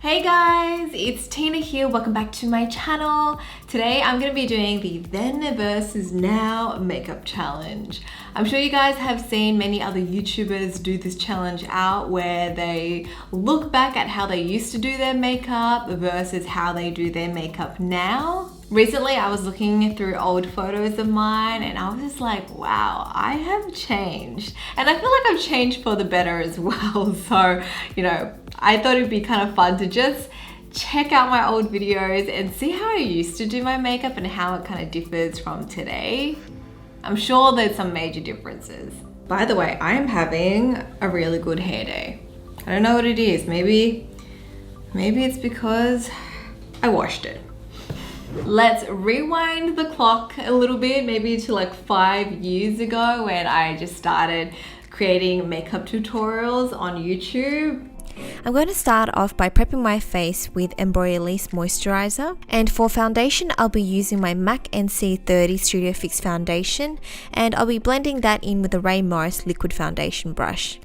Hey guys, it's Tina here. Welcome back to my channel. Today I'm going to be doing the then versus now makeup challenge. I'm sure you guys have seen many other YouTubers do this challenge out where they look back at how they used to do their makeup versus how they do their makeup now. Recently I was looking through old photos of mine and I was just like, wow, I have changed. And I feel like I've changed for the better as well. So, I thought it'd be kind of fun to just check out my old videos and see how I used to do my makeup and how it kind of differs from today. I'm sure there's some major differences. By the way, I am having a really good hair day. I don't know what it is. Maybe it's because I washed it. Let's rewind the clock a little bit, maybe to like 5 years ago when I just started creating makeup tutorials on YouTube. I'm going to start off by prepping my face with Embroillis moisturizer, and for foundation I'll be using my MAC NC30 Studio Fix foundation, and I'll be blending that in with the NARS liquid foundation brush.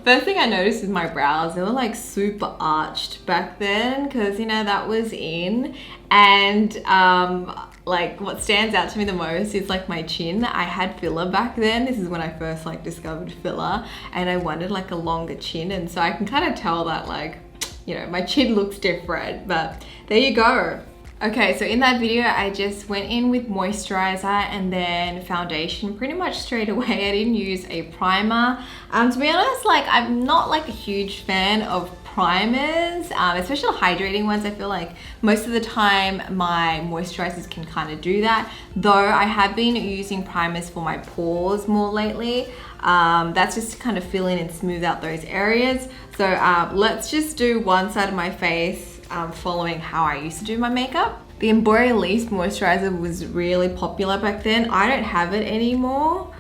First thing I noticed is my brows. They were like super arched back then because that was in, and like what stands out to me the most is like my chin. I had filler back then. This is when I first like discovered filler, and I wanted like a longer chin, and so I can kind of tell that like my chin looks different, but there you go. Okay, so in that video, I just went in with moisturizer and then foundation pretty much straight away. I didn't use a primer. To be honest, like I'm not like a huge fan of primers, especially hydrating ones. I feel like most of the time my moisturizers can kind of do that. Though I have been using primers for my pores more lately. That's just to kind of fill in and smooth out those areas. So let's just do one side of my face following how I used to do my makeup. The Embroillis moisturizer was really popular back then. I don't have it anymore,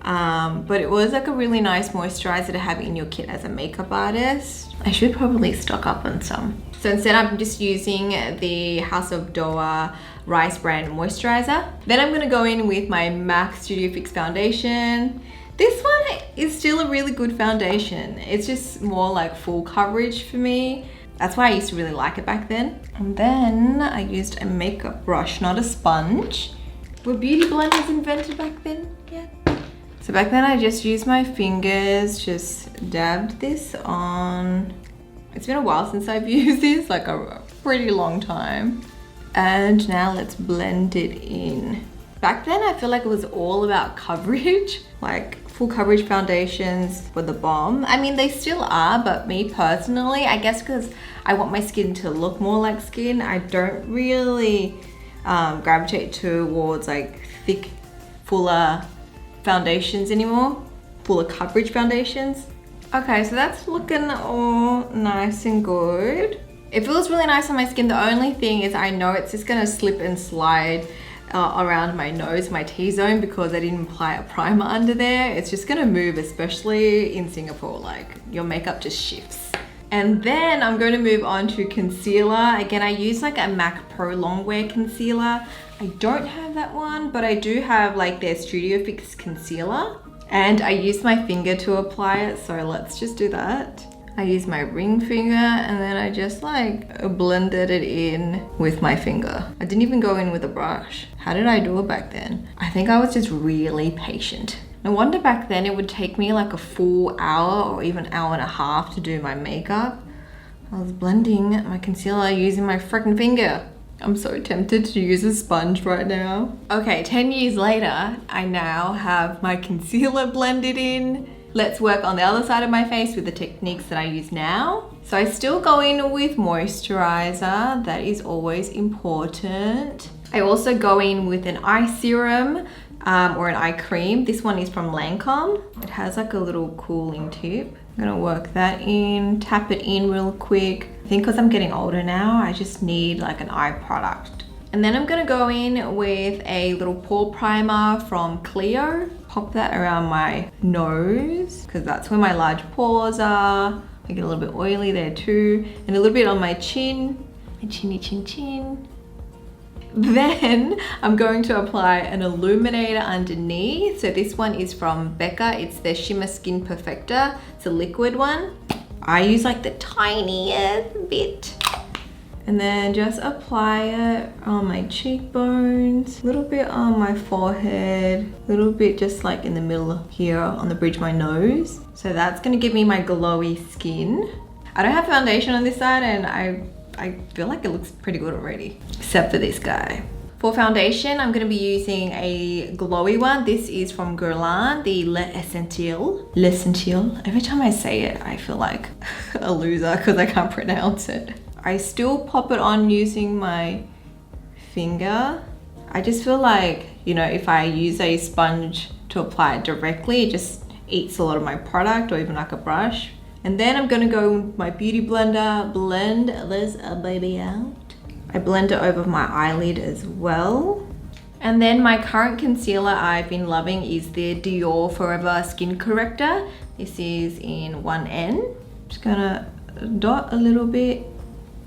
but it was like a really nice moisturizer to have in your kit as a makeup artist. I should probably stock up on some. So instead I'm just using the House of Doa Rice brand moisturizer. Then I'm gonna go in with my MAC Studio Fix foundation. This one is still a really good foundation. It's just more like full coverage for me. That's why I used to really like it back then. And then I used a makeup brush, not a sponge. Were beauty blenders invented back then yet? So back then I just used my fingers, just dabbed this on. It's been a while since I've used this, like a pretty long time. And now let's blend it in. Back then I feel like it was all about coverage, like full coverage foundations were the bomb. I mean, they still are, but me personally, I guess because I want my skin to look more like skin, I don't really gravitate towards like thick, fuller foundations anymore, fuller coverage foundations. Okay, so that's looking all nice and good. It feels really nice on my skin. The only thing is I know it's just gonna slip and slide around my nose, my T-zone, because I didn't apply a primer under there. It's just gonna move, especially in Singapore, like your makeup just shifts. And then I'm going to move on to concealer. Again, I use like a MAC Pro Longwear concealer. I don't have that one, but I do have like their Studio Fix concealer. And I use my finger to apply it, so let's just do that. I use my ring finger and then I just like blended it in with my finger. I didn't even go in with a brush. How did I do it back then? I think I was just really patient. No wonder back then it would take me like a full hour or even hour and a half to do my makeup. I was blending my concealer using my freaking finger. I'm so tempted to use a sponge right now. Okay, 10 years later, I now have my concealer blended in. Let's work on the other side of my face with the techniques that I use now. So I still go in with moisturizer. That is always important. I also go in with an eye serum or an eye cream. This one is from Lancome. It has like a little cooling tip. I'm gonna work that in, tap it in real quick. I think because I'm getting older now, I just need like an eye product. And then I'm gonna go in with a little pore primer from Clio. Pop that around my nose because that's where my large pores are. I get a little bit oily there too. And a little bit on my chin, my chinny chin chin. Then I'm going to apply an illuminator underneath. So this one is from Becca. It's their Shimmer Skin Perfector. It's a liquid one. I use like the tiniest bit. And then just apply it on my cheekbones, a little bit on my forehead, a little bit just like in the middle here on the bridge of my nose. So that's gonna give me my glowy skin. I don't have foundation on this side and I feel like it looks pretty good already, except for this guy. For foundation, I'm gonna be using a glowy one. This is from Guerlain, the L'Essentiel. Every time I say it, I feel like a loser because I can't pronounce it. I still pop it on using my finger. I just feel like, you know, if I use a sponge to apply it directly, it just eats a lot of my product, or even like a brush. And then I'm gonna go with my beauty blender, blend this baby out. I blend it over my eyelid as well. And then my current concealer I've been loving is the Dior Forever Skin Corrector. This is in 1N. Just gonna dot a little bit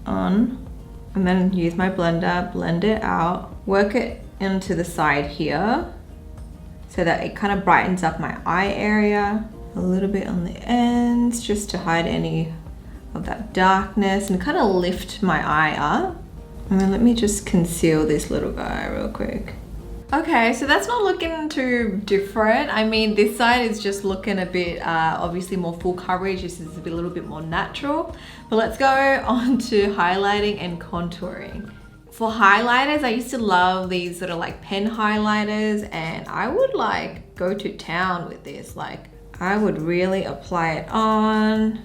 on, and then use my blender, blend it out, work it into the side here so that it kind of brightens up my eye area. A little bit on the ends just to hide any of that darkness and kind of lift my eye up. And then let me just conceal this little guy real quick. Okay, so that's not looking too different. I mean, this side is just looking a bit, obviously more full coverage. This is a little bit more natural. But let's go on to highlighting and contouring. For highlighters, I used to love these sort of like pen highlighters, and I would like go to town with this. Like, I would really apply it on,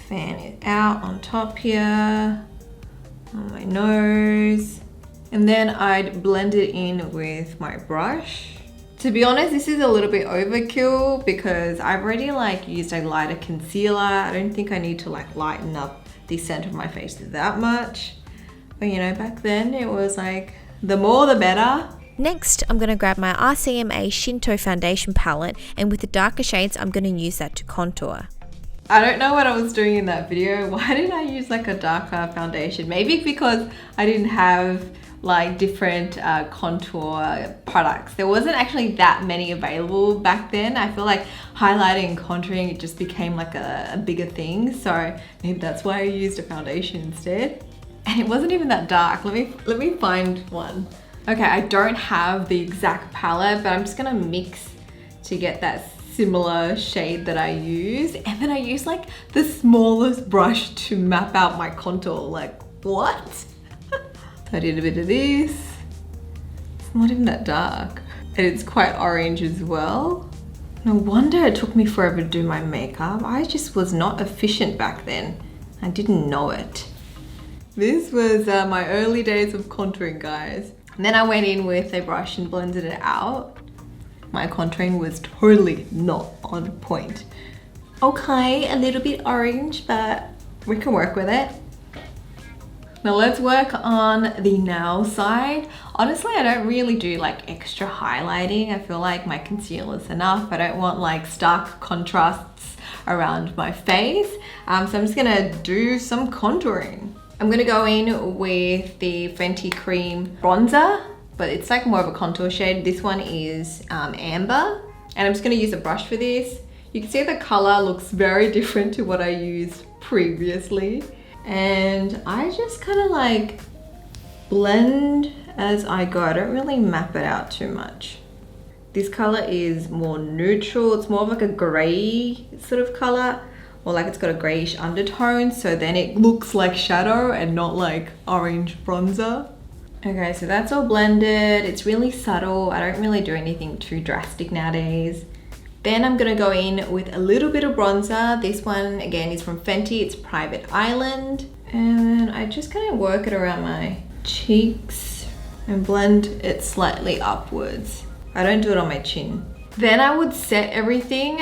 fan it out on top here, on my nose. And then I'd blend it in with my brush. To be honest, this is a little bit overkill because I've already like used a lighter concealer. I don't think I need to like lighten up the center of my face that much. But you know, back then it was like the more the better. Next, I'm going to grab my RCMA Shinto foundation palette, and with the darker shades, I'm going to use that to contour. I don't know what I was doing in that video. Why did I use like a darker foundation? Maybe because I didn't have like different contour products. There wasn't actually that many available back then. I feel like highlighting and contouring, it just became like a bigger thing. So maybe that's why I used a foundation instead. And it wasn't even that dark. Let me find one. Okay, I don't have the exact palette, but I'm just gonna mix to get that similar shade that I use. And then I use like the smallest brush to map out my contour. Like, what? I did a bit of this. It's not even that dark. And it's quite orange as well. No wonder it took me forever to do my makeup. I just was not efficient back then. I didn't know it. This was my early days of contouring, guys. And then I went in with a brush and blended it out. My contouring was totally not on point. Okay, a little bit orange, but we can work with it. Now let's work on the nail side. Honestly, I don't really do like extra highlighting. I feel like my concealer is enough. I don't want like stark contrasts around my face. So I'm just gonna do some contouring. I'm gonna go in with the Fenty Cream bronzer, but it's like more of a contour shade. This one is amber, and I'm just gonna use a brush for this. You can see the color looks very different to what I used previously. And I just kind of like blend as I go. I don't really map it out too much. This color is more neutral. It's more of like a gray sort of color, or like it's got a grayish undertone. So then it looks like shadow and not like orange bronzer. Okay, so that's all blended. It's really subtle. I don't really do anything too drastic nowadays. Then I'm gonna go in with a little bit of bronzer. This one, again, is from Fenty. It's Private Island. And then I just kind of work it around my cheeks and blend it slightly upwards. I don't do it on my chin. Then I would set everything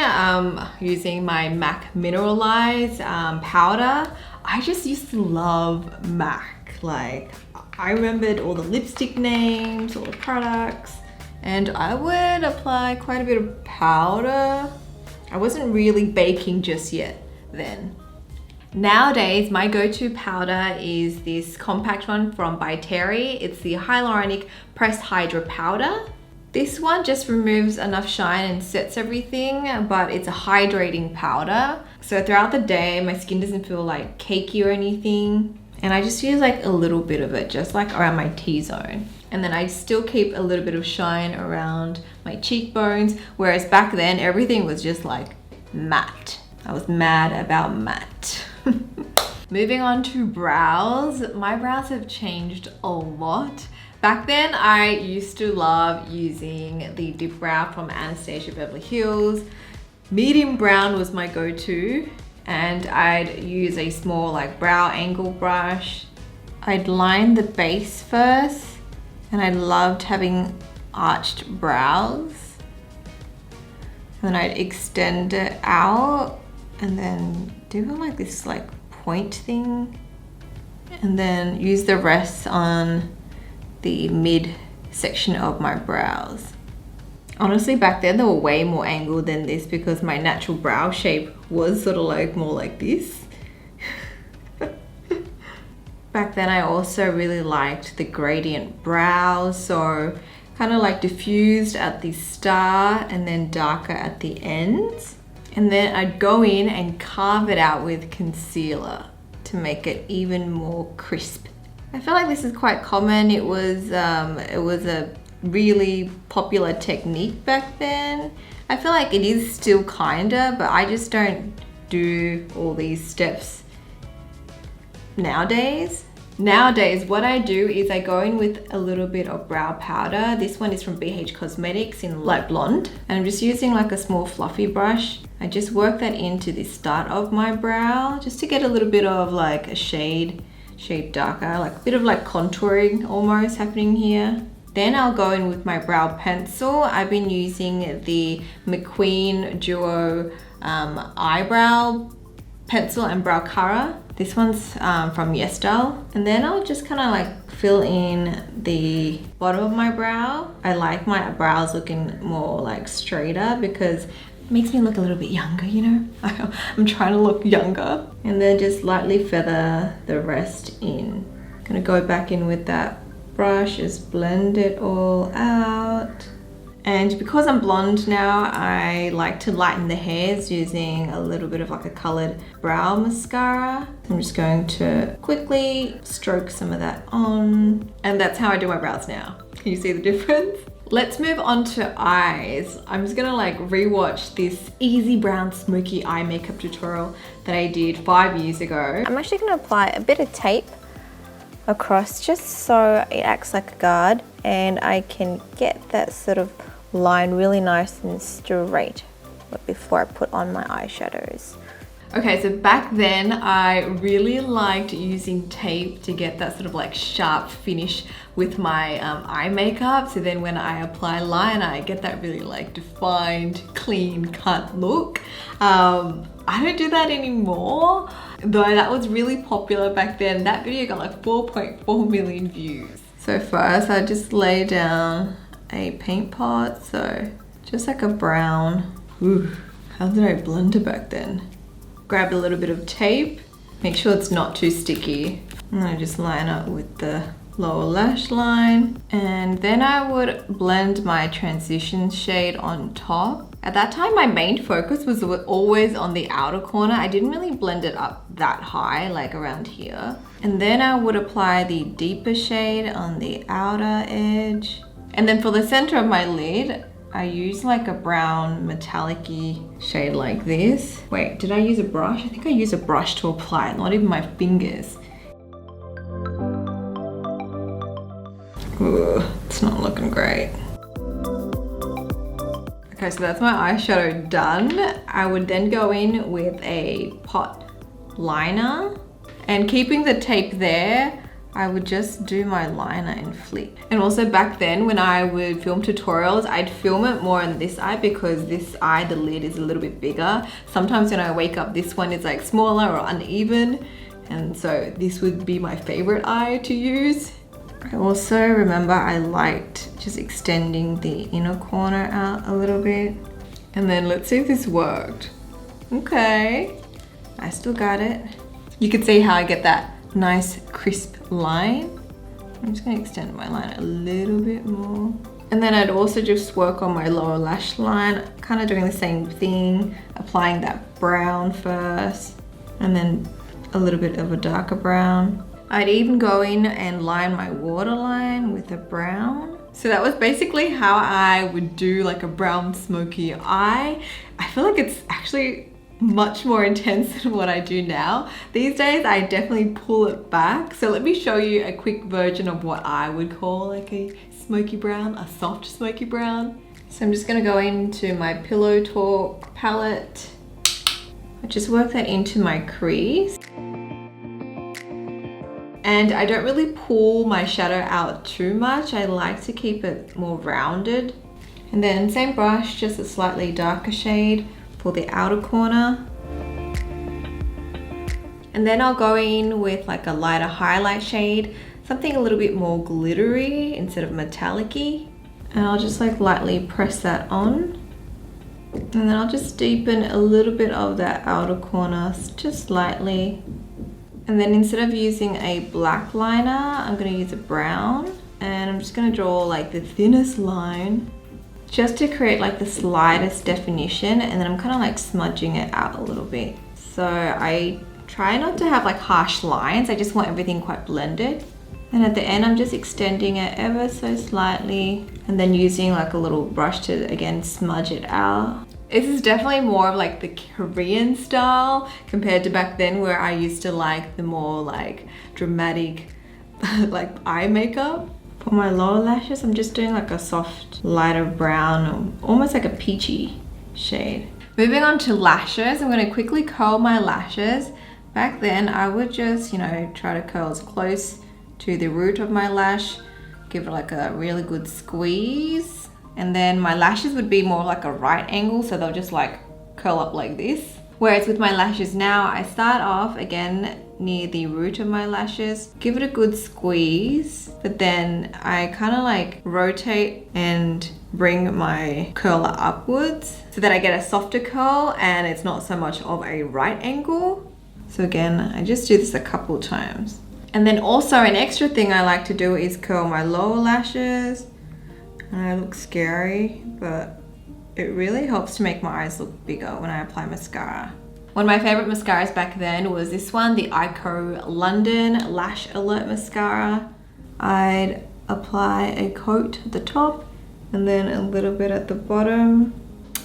using my MAC Mineralize powder. I just used to love MAC. Like, I remembered all the lipstick names, all the products. And I would apply quite a bit of powder. I wasn't really baking just yet then. Nowadays, my go-to powder is this compact one from By Terry. It's the Hyaluronic Pressed Hydra Powder. This one just removes enough shine and sets everything, but it's a hydrating powder. So throughout the day, my skin doesn't feel like cakey or anything. And I just use like a little bit of it, just like around my T-zone. And then I still keep a little bit of shine around my cheekbones. Whereas back then, everything was just like matte. I was mad about matte. Moving on to brows. My brows have changed a lot. Back then, I used to love using the dip brow from Anastasia Beverly Hills. Medium brown was my go-to, and I'd use a small like brow angle brush. I'd line the base first, and I loved having arched brows. And then I'd extend it out and then do like this like point thing, and then use the rest on the mid section of my brows. Honestly, back then they were way more angled than this because my natural brow shape was sort of like more like this. Back then I also really liked the gradient brows, so kind of like diffused at the start and then darker at the ends. And then I'd go in and carve it out with concealer to make it even more crisp. I feel like this is quite common. It was a really popular technique back then. I feel like it is still kinda, but I just don't do all these steps nowadays. Nowadays, what I do is I go in with a little bit of brow powder. This one is from BH Cosmetics in light blonde. And I'm just using like a small fluffy brush. I just work that into the start of my brow just to get a little bit of like a shade darker, like a bit of like contouring almost happening here. Then I'll go in with my brow pencil. I've been using the McQueen Duo eyebrow pencil and brow color. This one's from YesStyle. And then I'll just kind of like fill in the bottom of my brow. I like my brows looking more like straighter because it makes me look a little bit younger, you know? I'm trying to look younger. And then just lightly feather the rest in. Gonna go back in with that brush, just blend it all out. And because I'm blonde now, I like to lighten the hairs using a little bit of like a colored brow mascara. I'm just going to quickly stroke some of that on. And that's how I do my brows now. Can you see the difference? Let's move on to eyes. I'm just gonna like rewatch this easy brown smoky eye makeup tutorial that I did 5 years ago. I'm actually gonna apply a bit of tape across just so it acts like a guard and I can get that sort of line really nice and straight before I put on my eyeshadows. Okay, so back then I really liked using tape to get that sort of like sharp finish with my eye makeup. So then when I apply liner, I get that really like defined, clean cut look. I don't do that anymore, though that was really popular back then. That video got like 4.4 million views. So first I just lay down a paint pot, so just like a brown. Ooh, how did I blend it back then? Grab a little bit of tape, make sure it's not too sticky. And I just line up with the lower lash line. And then I would blend my transition shade on top. At that time, my main focus was always on the outer corner. I didn't really blend it up that high, like around here. And then I would apply the deeper shade on the outer edge. And then for the center of my lid, I use like a brown metallic-y shade like this. Wait, did I use a brush? I think I used a brush to apply it, not even my fingers. Ooh, it's not looking great. Okay, so that's my eyeshadow done. I would then go in with a pot liner, and keeping the tape there, I would just do my liner and flick. And also back then when I would film tutorials, I'd film it more on this eye because this eye, the lid is a little bit bigger. Sometimes when I wake up, this one is like smaller or uneven. And so this would be my favorite eye to use. I also remember I liked just extending the inner corner out a little bit. And then let's see if this worked. Okay, I still got it. You can see how I get that nice crisp line. I'm just going to extend my line a little bit more. And then I'd also just work on my lower lash line, kind of doing the same thing, applying that brown first and then a little bit of a darker brown. I'd even go in and line my waterline with a brown. So that was basically how I would do like a brown smoky eye. I feel like it's actually much more intense than what I do now. These days I definitely pull it back. So let me show you a quick version of what I would call like a smoky brown, a soft smoky brown. So I'm just gonna go into my Pillow Talk palette. I just work that into my crease. And I don't really pull my shadow out too much. I like to keep it more rounded. And then same brush, just a slightly darker shade for the outer corner. And then I'll go in with like a lighter highlight shade, something a little bit more glittery instead of metallic-y. And I'll just like lightly press that on. And then I'll just deepen a little bit of that outer corner, just slightly. And then instead of using a black liner, I'm gonna use a brown. And I'm just gonna draw like the thinnest line just to create like the slightest definition. And then I'm kind of like smudging it out a little bit. So I try not to have like harsh lines. I just want everything quite blended. And at the end, I'm just extending it ever so slightly. And then using like a little brush to, again, smudge it out. This is definitely more of like the Korean style compared to back then where I used to like the more like dramatic like eye makeup. For my lower lashes, I'm just doing like a soft lighter brown, or almost like a peachy shade. Moving on to lashes, I'm going to quickly curl my lashes. Back then, I would just, you know, try to curl as close to the root of my lash, give it like a really good squeeze. And then my lashes would be more like a right angle, so they'll just like curl up like this. Whereas with my lashes now, I start off again near the root of my lashes, give it a good squeeze, but then I kind of like rotate and bring my curler upwards so that I get a softer curl and it's not so much of a right angle. So again, I just do this a couple times. And then also an extra thing I like to do is curl my lower lashes. I look scary, but it really helps to make my eyes look bigger when I apply mascara. One of my favorite mascaras back then was this one, the Eyeshadow London Lash Alert Mascara. I'd apply a coat at the top and then a little bit at the bottom.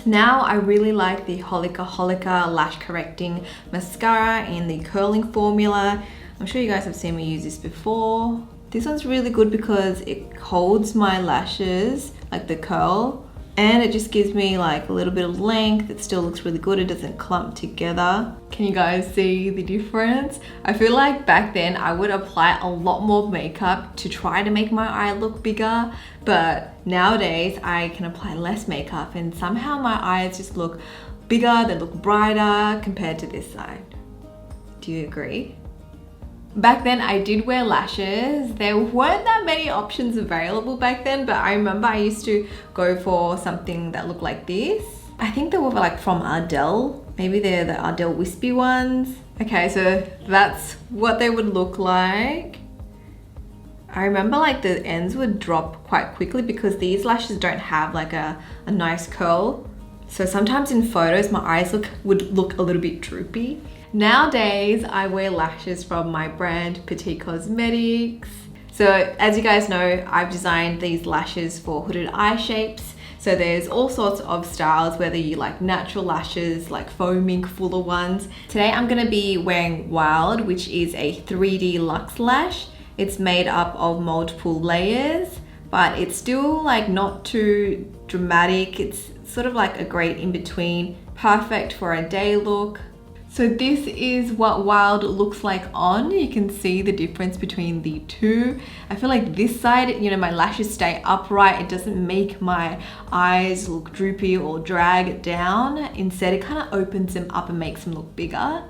Now I really like the Holika Lash Correcting Mascara in the curling formula. I'm sure you guys have seen me use this before. This one's really good because it holds my lashes, like the curl, and it just gives me like a little bit of length. It still looks really good. It doesn't clump together. Can you guys see the difference? I feel like back then I would apply a lot more makeup to try to make my eye look bigger, but nowadays I can apply less makeup and somehow my eyes just look bigger, they look brighter compared to this side. Do you agree? Back then I did wear lashes. There weren't that many options available back then, but I remember I used to go for something that looked like this. I think they were like from Ardell. Maybe they're the Ardell wispy ones. Okay, so that's what they would look like. I remember like the ends would drop quite quickly because these lashes don't have like a nice curl. So sometimes in photos my eyes would look a little bit droopy. Nowadays, I wear lashes from my brand Petite Cosmetics. So as you guys know, I've designed these lashes for hooded eye shapes. So there's all sorts of styles, whether you like natural lashes, like foaming, fuller ones. Today I'm gonna be wearing Wild, which is a 3D luxe lash. It's made up of multiple layers, but it's still like not too dramatic. It's sort of like a great in between, perfect for a day look. So this is what Wild looks like on. You can see the difference between the two. I feel like this side, you know, my lashes stay upright. It doesn't make my eyes look droopy or drag down. Instead, it kind of opens them up and makes them look bigger.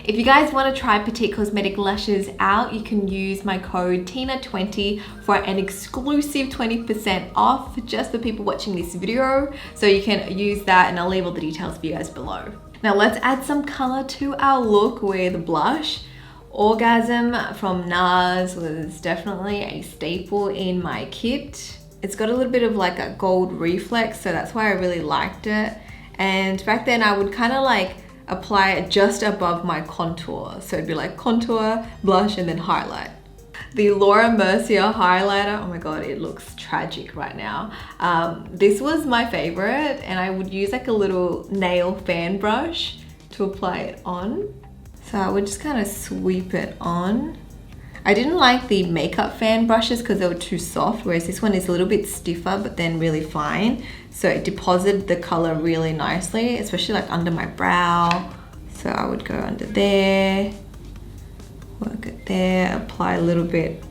If you guys want to try Petite Cosmetic lashes out, you can use my code TINA20 for an exclusive 20% off just for people watching this video. So you can use that and I'll leave all the details for you guys below. Now let's add some color to our look with blush. Orgasm from NARS was definitely a staple in my kit. It's got a little bit of like a gold reflex, so that's why I really liked it. And back then I would kind of like apply it just above my contour. So it'd be like contour, blush, and then highlight. The Laura Mercier highlighter, oh my god, it looks tragic right now. This was my favorite, and I would use like a little nail fan brush to apply it on. So I would just kind of sweep it on. I didn't like the makeup fan brushes because they were too soft, whereas this one is a little bit stiffer but then really fine. So it deposited the color really nicely, especially like under my brow. So I would go under there, work it there, apply a little bit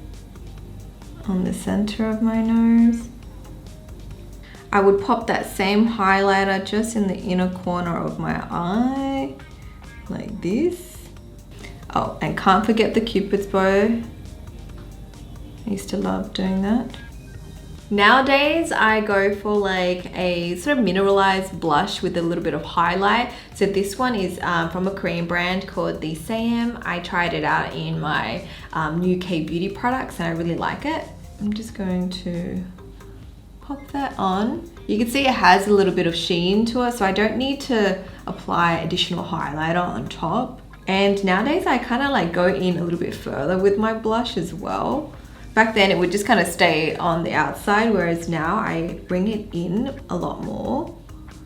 on the center of my nose. I would pop that same highlighter just in the inner corner of my eye, like this. Oh, and can't forget the Cupid's bow. I used to love doing that. Nowadays, I go for like a sort of mineralized blush with a little bit of highlight. So this one is from a Korean brand called the Sam. I tried it out in my new K Beauty products and I really like it. I'm just going to pop that on. You can see it has a little bit of sheen to it, so I don't need to apply additional highlighter on top. And nowadays I kind of like go in a little bit further with my blush as well. Back then it would just kind of stay on the outside, whereas now I bring it in a lot more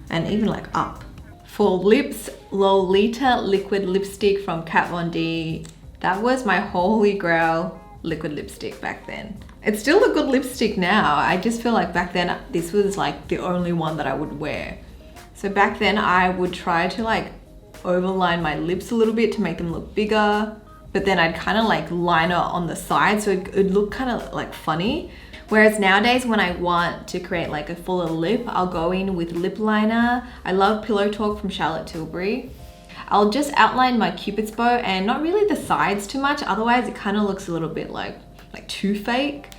and even like up. For lips, Lolita liquid lipstick from Kat Von D. That was my holy grail liquid lipstick back then. It's still a good lipstick now. I just feel like back then this was like the only one that I would wear. So back then I would try to like overline my lips a little bit to make them look bigger, but then I'd kind of like liner on the side so it'd look kind of like funny. Whereas nowadays when I want to create like a fuller lip, I'll go in with lip liner. I love Pillow Talk from Charlotte Tilbury. I'll just outline my Cupid's bow and not really the sides too much, otherwise it kind of looks a little bit like too fake.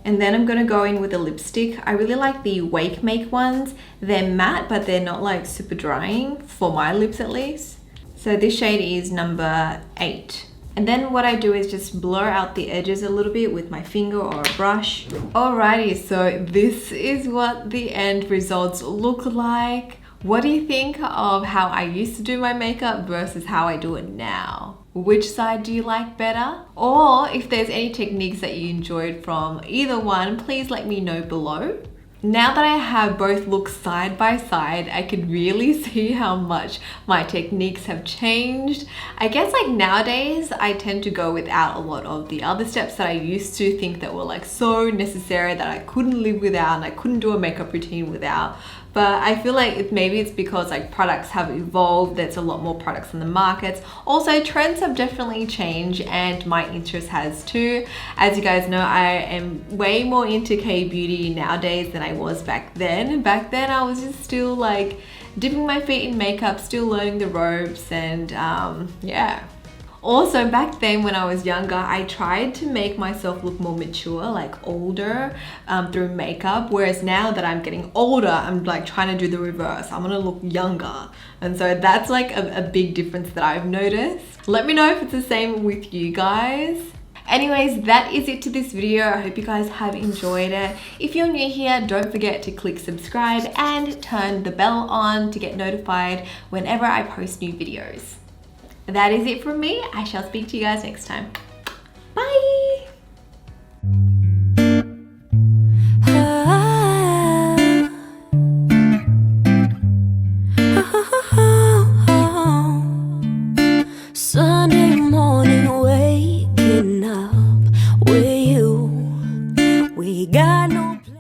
And then I'm gonna go in with a lipstick. I really like the Wake Make ones. They're matte, but they're not like super drying, for my lips at least. So this shade is number 8. And then what I do is just blur out the edges a little bit with my finger or a brush. Alrighty, so this is what the end results look like. What do you think of how I used to do my makeup versus how I do it now? Which side do you like better? Or if there's any techniques that you enjoyed from either one, please let me know below. Now that I have both looks side by side, I can really see how much my techniques have changed. I guess like nowadays, I tend to go without a lot of the other steps that I used to think that were like so necessary that I couldn't live without and I couldn't do a makeup routine without. But I feel like maybe it's because like products have evolved, there's a lot more products in the markets. Also, trends have definitely changed and my interest has too. As you guys know, I am way more into K-beauty nowadays than I was back then. Back then I was just still like dipping my feet in makeup, still learning the ropes and yeah. Also, back then when I was younger, I tried to make myself look more mature, like older, through makeup. Whereas now that I'm getting older, I'm like trying to do the reverse. I'm gonna look younger. And so that's like a big difference that I've noticed. Let me know if it's the same with you guys. Anyways, that is it to this video. I hope you guys have enjoyed it. If you're new here, don't forget to click subscribe and turn the bell on to get notified whenever I post new videos. That is it from me. I shall speak to you guys next time. Bye! Sunday morning, waking up with you. We got no